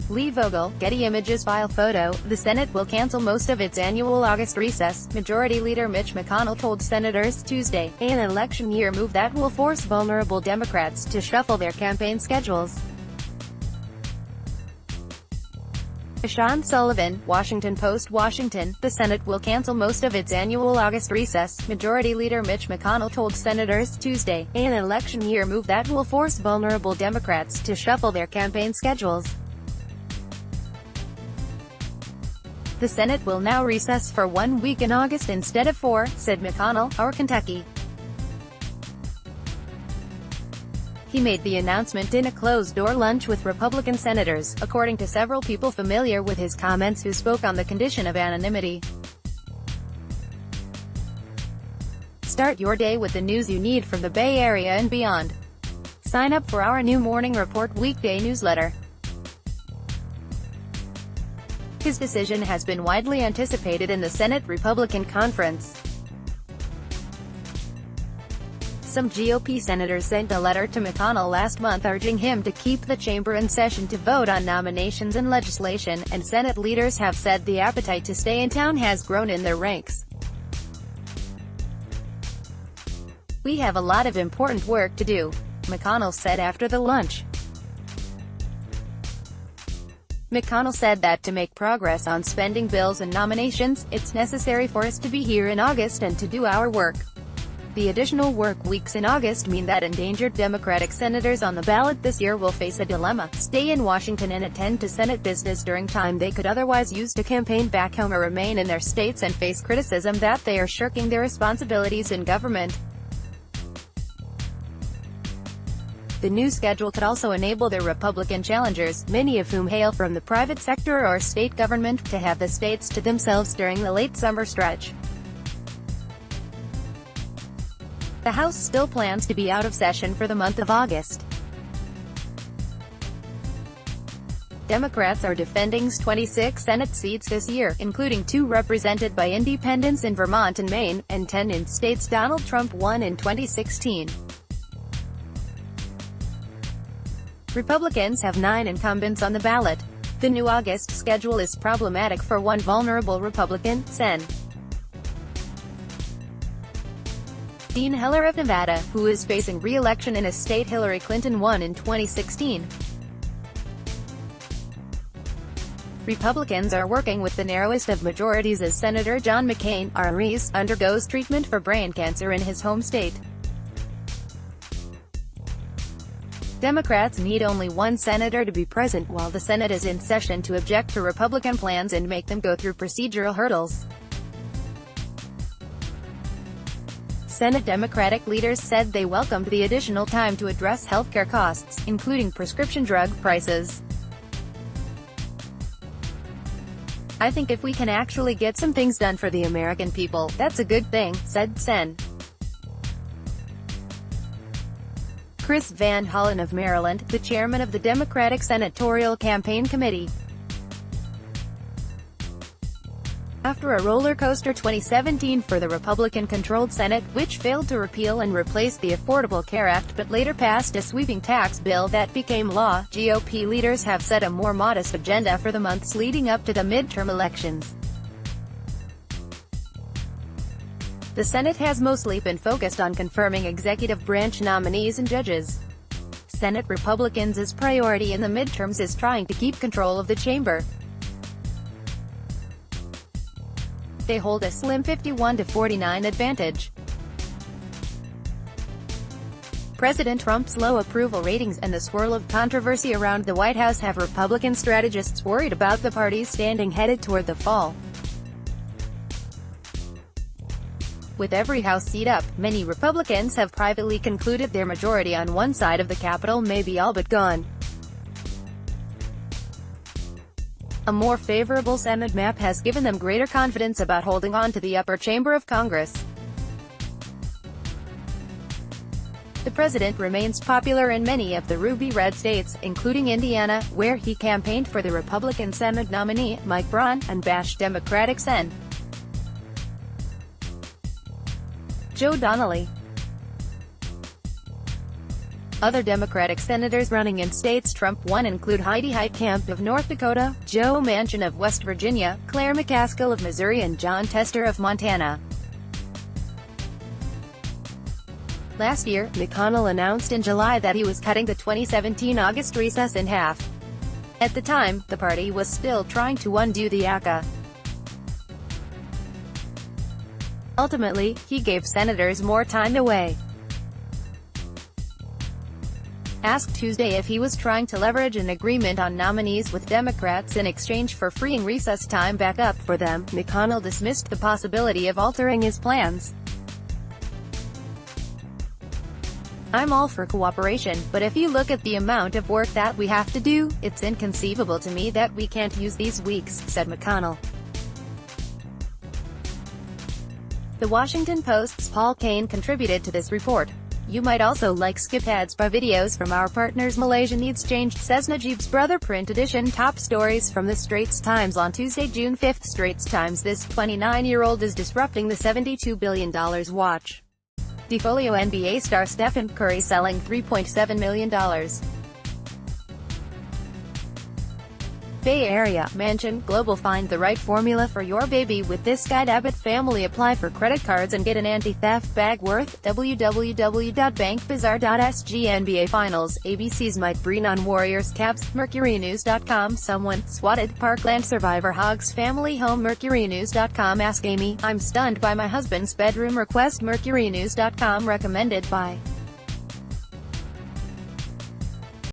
Lee Vogel, Getty Images file photo. The Senate will cancel most of its annual August recess, Majority Leader Mitch McConnell told senators Tuesday, an election year move that will force vulnerable Democrats to shuffle their campaign schedules. Sean Sullivan, Washington Post. Washington, the Senate will cancel most of its annual August recess, Majority Leader Mitch McConnell told senators Tuesday, an election year move that will force vulnerable Democrats to shuffle their campaign schedules. The Senate will now recess for 1 week in August instead of 4, said McConnell, our Kentucky. He made the announcement in a closed-door lunch with Republican senators, according to several people familiar with his comments who spoke on the condition of anonymity. Start your day with the news you need from the Bay Area and beyond. Sign up for our new Morning Report weekday newsletter. His decision has been widely anticipated in the Senate Republican Conference. Some GOP senators sent a letter to McConnell last month urging him to keep the chamber in session to vote on nominations and legislation, and Senate leaders have said the appetite to stay in town has grown in their ranks. We have a lot of important work to do, McConnell said after the lunch. McConnell said that to make progress on spending bills and nominations, it's necessary for us to be here in August and to do our work. The additional work weeks in August mean that endangered Democratic senators on the ballot this year will face a dilemma: stay in Washington and attend to Senate business during time they could otherwise use to campaign back home, or remain in their states and face criticism that they are shirking their responsibilities in government. The new schedule could also enable their Republican challengers, many of whom hail from the private sector or state government, to have the states to themselves during the late summer stretch. The House still plans to be out of session for the month of August. Democrats are defending 26 Senate seats this year, including 2 represented by independents in Vermont and Maine, and 10 in states Donald Trump won in 2016. Republicans have 9 incumbents on the ballot. The new August schedule is problematic for one vulnerable Republican, Sen. Dean Heller of Nevada, who is facing re-election in a state Hillary Clinton won in 2016. Republicans are working with the narrowest of majorities as Senator John McCain, RIs, undergoes treatment for brain cancer in his home state. Democrats need only 1 senator to be present while the Senate is in session to object to Republican plans and make them go through procedural hurdles. Senate Democratic leaders said they welcomed the additional time to address healthcare costs, including prescription drug prices. I think if we can actually get some things done for the American people, that's a good thing, said Sen. Chris Van Hollen of Maryland, the chairman of the Democratic Senatorial Campaign Committee. After a roller coaster 2017 for the Republican-controlled Senate, which failed to repeal and replace the Affordable Care Act but later passed a sweeping tax bill that became law, GOP leaders have set a more modest agenda for the months leading up to the midterm elections. The Senate has mostly been focused on confirming executive branch nominees and judges. Senate Republicans' priority in the midterms is trying to keep control of the chamber. They hold a slim 51-49 advantage. President Trump's low approval ratings and the swirl of controversy around the White House have Republican strategists worried about the party's standing headed toward the fall. With every House seat up, many Republicans have privately concluded their majority on one side of the Capitol may be all but gone. A more favorable Senate map has given them greater confidence about holding on to the upper chamber of Congress. The president remains popular in many of the ruby red states, including Indiana, where he campaigned for the Republican Senate nominee, Mike Braun, and bashed Democratic Sen. Joe Donnelly. Other Democratic senators running in states Trump won include Heidi Heitkamp of North Dakota, Joe Manchin of West Virginia, Claire McCaskill of Missouri and John Tester of Montana. Last year, McConnell announced in July that he was cutting the 2017 August recess in half. At the time, the party was still trying to undo the ACA. Ultimately, he gave senators more time away. Asked Tuesday if he was trying to leverage an agreement on nominees with Democrats in exchange for freeing recess time back up for them, McConnell dismissed the possibility of altering his plans. "I'm all for cooperation, but if you look at the amount of work that we have to do, it's inconceivable to me that we can't use these weeks," said McConnell. The Washington Post's Paul Kane contributed to this report. You might also like skip ads by videos from our partners. Malaysia needs changed, says Najib's brother. Print edition. Top stories from the Straits Times on Tuesday, June 5th. Straits Times: this 29-year-old is disrupting the $72 billion watch. Defolio: NBA star Stephen Curry selling $3.7 million. Bay Area, Manchin, Global: find the right formula for your baby with this guide. Abbott family apply for credit cards and get an anti-theft bag worth www.bankbazaar.sg. NBA Finals, ABC's Mike Breen on Warriors Cavs. MercuryNews.com: someone swatted Parkland survivor Hogs family home. MercuryNews.com: ask Amy, I'm stunned by my husband's bedroom request. MercuryNews.com: recommended by